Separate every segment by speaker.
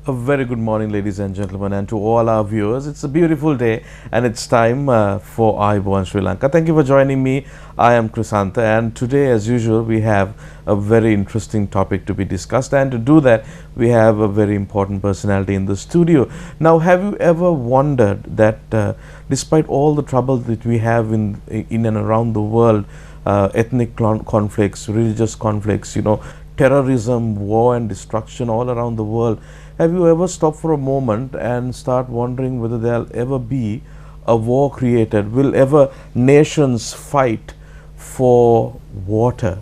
Speaker 1: A very good morning, ladies and gentlemen, and to all our viewers. It's a beautiful day, and it's time for Aibo and Sri Lanka. Thank you for joining me. I am Krisanta, and today, as usual, we have a very interesting topic to be discussed. And to do that, we have a very important personality in the studio. Now, have you ever wondered that, despite all the trouble that we have in and around the world, ethnic conflicts, religious conflicts, terrorism, war, and destruction all around the world? Have you ever stopped for a moment and start wondering whether there'll ever be a war created? Will ever nations fight for water?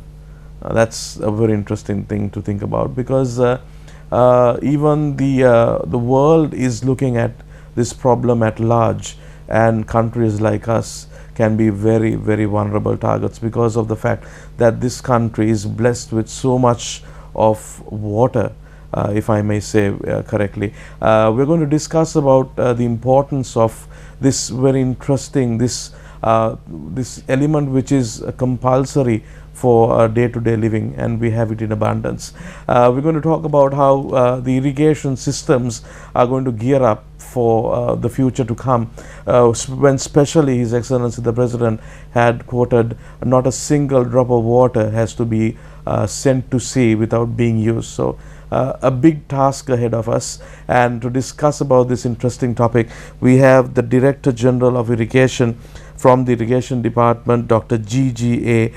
Speaker 1: That's a very interesting thing to think about, because even the world is looking at this problem at large, and countries like us can be very, very vulnerable targets because of the fact that this country is blessed with so much of water. If I may say correctly. We're going to discuss about the importance of this very interesting, this element which is compulsory for day-to-day living, and we have it in abundance. We're going to talk about how the irrigation systems are going to gear up for the future to come, when especially His Excellency the President had quoted, not a single drop of water has to be sent to sea without being used. So a big task ahead of us, and to discuss about this interesting topic, we have the Director General of Irrigation from the Irrigation Department, Dr. G.G.A.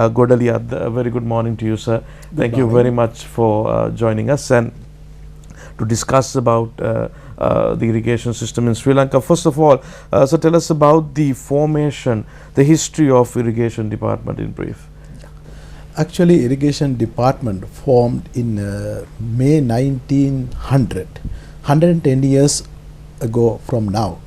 Speaker 1: Godaliad. A very good morning to you, sir. Thank you very much for joining us, and to discuss about the irrigation system in Sri Lanka. First of all, so tell us about the formation, the history of Irrigation Department in brief.
Speaker 2: Actually, Irrigation Department formed in May 1900, 110 years ago from now.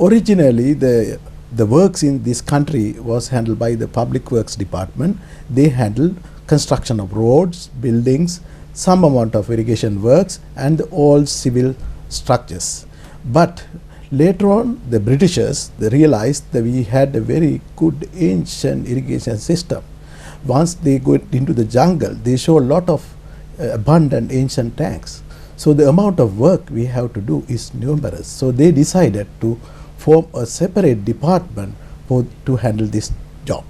Speaker 2: Originally, the works in this country was handled by the Public Works Department. They handled construction of roads, buildings, some amount of irrigation works, and all civil structures. But later on, the Britishers, they realized that we had a very good ancient irrigation system. Once they go into the jungle, they show a lot of abundant ancient tanks. So the amount of work we have to do is numerous. So they decided to form a separate department to handle this job.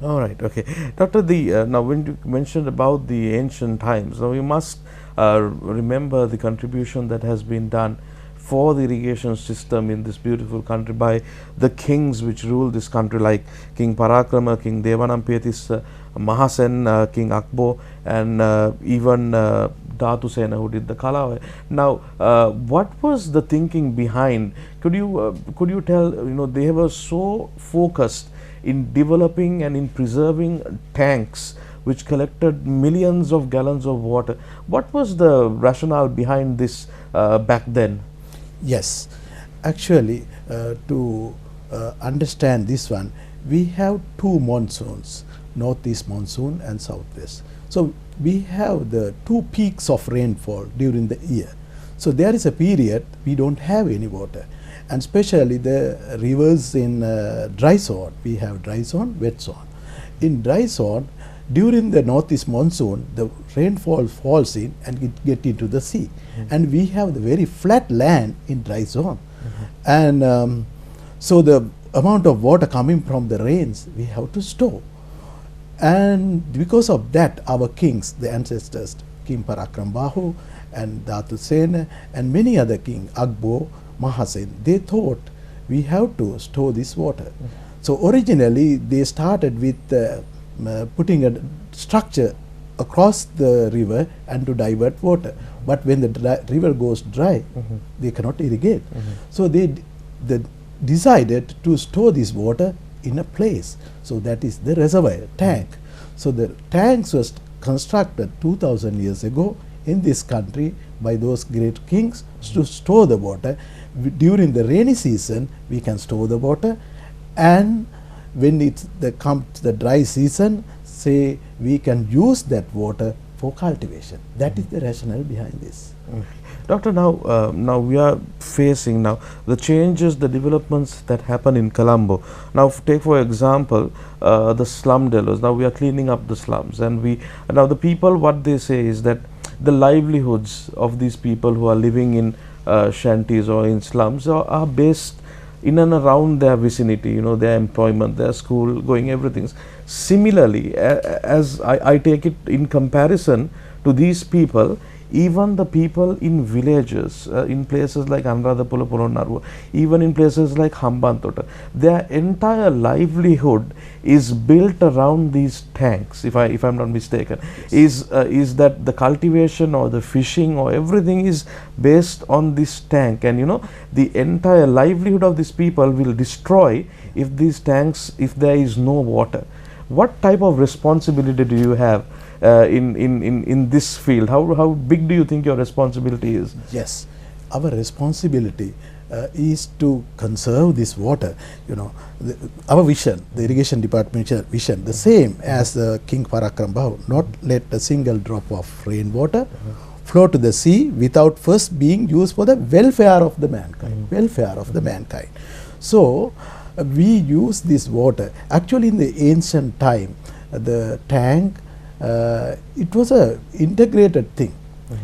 Speaker 1: All right, okay. Doctor, now when you mentioned about the ancient times, now we must remember the contribution that has been done for the irrigation system in this beautiful country by the kings which ruled this country, like King Parakrama, King Devanampiyatis, Mahasen, King Akbo, and even Dhatu Sena, who did the Kalawai. Now, what was the thinking behind? Could you tell? They were so focused in developing and in preserving tanks which collected millions of gallons of water. What was the rationale behind this back then?
Speaker 2: Yes, actually, to understand this one, we have two monsoons, northeast monsoon and southwest. So we have the two peaks of rainfall during the year. So there is a period we don't have any water, and especially the rivers in dry zone. We have dry zone, wet zone. In dry zone, during the northeast monsoon, the rainfall falls in and it get into the sea. And we have the very flat land in dry zone. And so the amount of water coming from the rains, we have to store. And because of that, our kings, the ancestors, King Parakrambahu and Dhatu Sena and many other kings, Akbo, Mahasen, they thought we have to store this water. So originally they started with putting a structure across the river and to divert water. But when the river goes dry, they cannot irrigate. So they decided to store this water in a place. So that is the reservoir, tank. So the tanks was constructed 2000 years ago in this country by those great kings to store the water. During the rainy season, we can store the water, and when it comes the dry season, say we can use that water for cultivation. That is the rationale behind this.
Speaker 1: Doctor, now we are facing now the changes, the developments that happen in Colombo. Now take for example the slum dwellers. Now we are cleaning up the slums, and now the people, what they say is that the livelihoods of these people who are living in shanties or in slums are based in and around their vicinity, you know, their employment, their school going, everything. Similarly, as I take it in comparison to these people, even the people in villages, in places like Anuradhapura, Polonnaruwa, even in places like Hambantota, their entire livelihood is built around these tanks. If I'm not mistaken, is that the cultivation or the fishing or everything is based on this tank, and you know, the entire livelihood of these people will destroy if these tanks, if there is no water. What type of responsibility do you have in this field? How big do you think your responsibility is?
Speaker 2: Yes, our responsibility is to conserve this water. You know, our vision, the irrigation department vision, the same as King Parakram Bahu, not let a single drop of rainwater flow to the sea without first being used for the welfare of the mankind. Welfare of the mankind. So we use this water. Actually, in the ancient time, the tank, it was a integrated thing,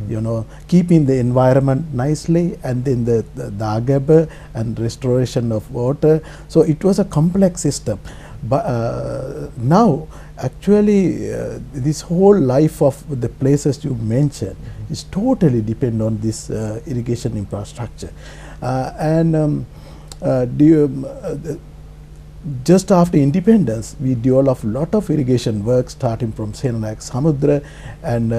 Speaker 2: you know, keeping the environment nicely, and then the agaba and restoration of water. So it was a complex system. But now, actually, this whole life of the places you mentioned is totally depend on this irrigation infrastructure. Just after independence, we developed a lot of irrigation work, starting from Senanak Samudra and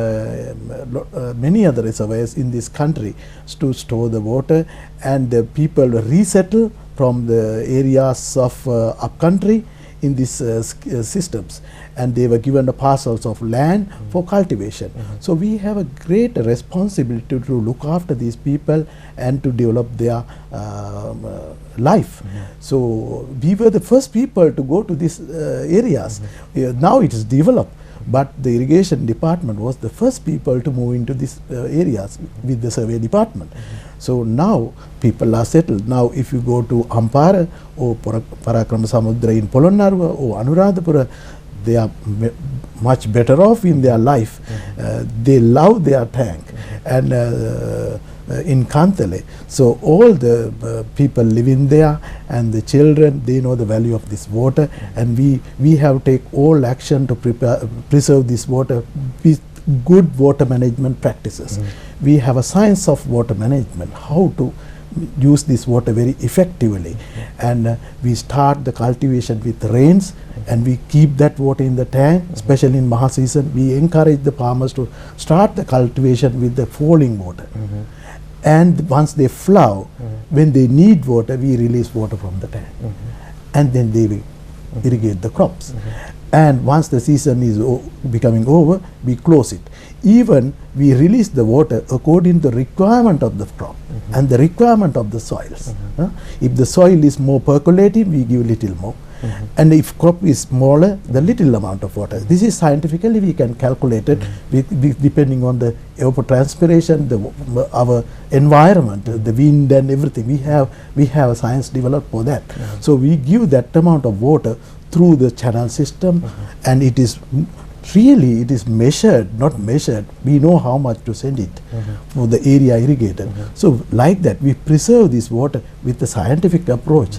Speaker 2: many other reservoirs in this country to store the water, and the people resettle from the areas of upcountry in these systems, and they were given the parcels of land for cultivation. So we have a great responsibility to look after these people and to develop their life. So we were the first people to go to these areas. Now it is developed, but the irrigation department was the first people to move into these areas with the survey department. So now people are settled. Now if you go to Ampara or Parakram Samudra in Polonnaruwa or Anuradhapura, they are much better off in their life. They love their tank. And in Kantale, so all the people living there and the children, they know the value of this water, and we have take all action to preserve this water with good water management practices. We have a science of water management, how to use this water very effectively, and we start the cultivation with rains, and we keep that water in the tank. Especially in Maha season, we encourage the farmers to start the cultivation with the falling water. And once they flower, when they need water, we release water from the tank, and then they will irrigate the crops. And once the season is becoming over, we close it. Even we release the water according to the requirement of the crop and the requirement of the soils. If the soil is more percolative, we give little more. And if crop is smaller, the little amount of water. This is scientifically we can calculate it with depending on the evapotranspiration, our environment, the wind and everything. We have a science developed for that. So we give that amount of water through the channel system, and it is really, it is measured, not measured. We know how much to send it for the area irrigated. So like that, we preserve this water with the scientific approach.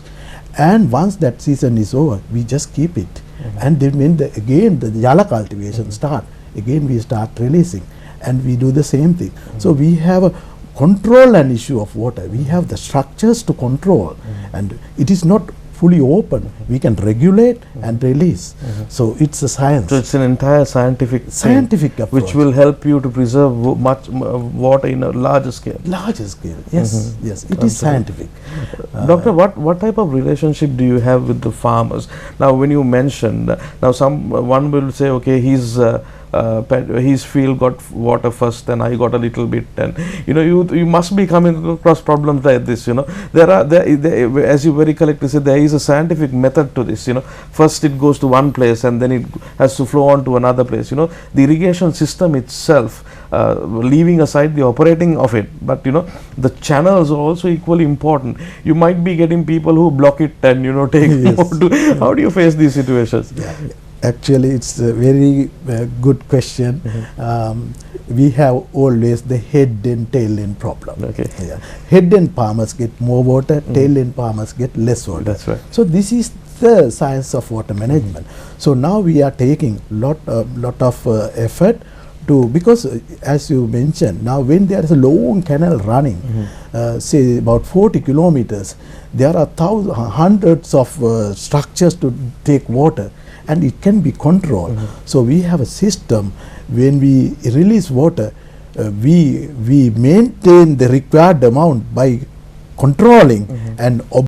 Speaker 2: And once that season is over, we just keep it. And then when again the jala cultivation start, again we start releasing, and we do the same thing. So we have a control an issue of water. We have the structures to control, and it is not fully open. We can regulate and release. So it's a science.
Speaker 1: So it's an entire scientific
Speaker 2: approach,
Speaker 1: which will help you to preserve much water in a larger scale.
Speaker 2: Larger scale, yes, yes. It is scientific.
Speaker 1: Doctor, what type of relationship do you have with the farmers? Now, when you mentioned, now one will say, okay, his field got water first, and I got a little bit, and you know, you must be coming across problems like this. You know, there, as you very correctly said, there is a scientific method to this. You know, first it goes to one place, and then it has to flow on to another place. You know, the irrigation system itself, leaving aside the operating of it, but you know, the channels are also equally important. You might be getting people who block it and, you know, take more. How do you face these situations?
Speaker 2: Actually, it's a very good question. we have always the head and tail end problem.
Speaker 1: Okay.
Speaker 2: Yeah. Head end farmers get more water, tail end farmers get less water.
Speaker 1: That's right.
Speaker 2: So this is the science of water management. So now we are taking lot of effort to, because as you mentioned, now when there is a long canal running, say about 40 kilometers, there are hundreds of structures to take water, and it can be controlled. So we have a system. When we release water, we maintain the required amount by controlling and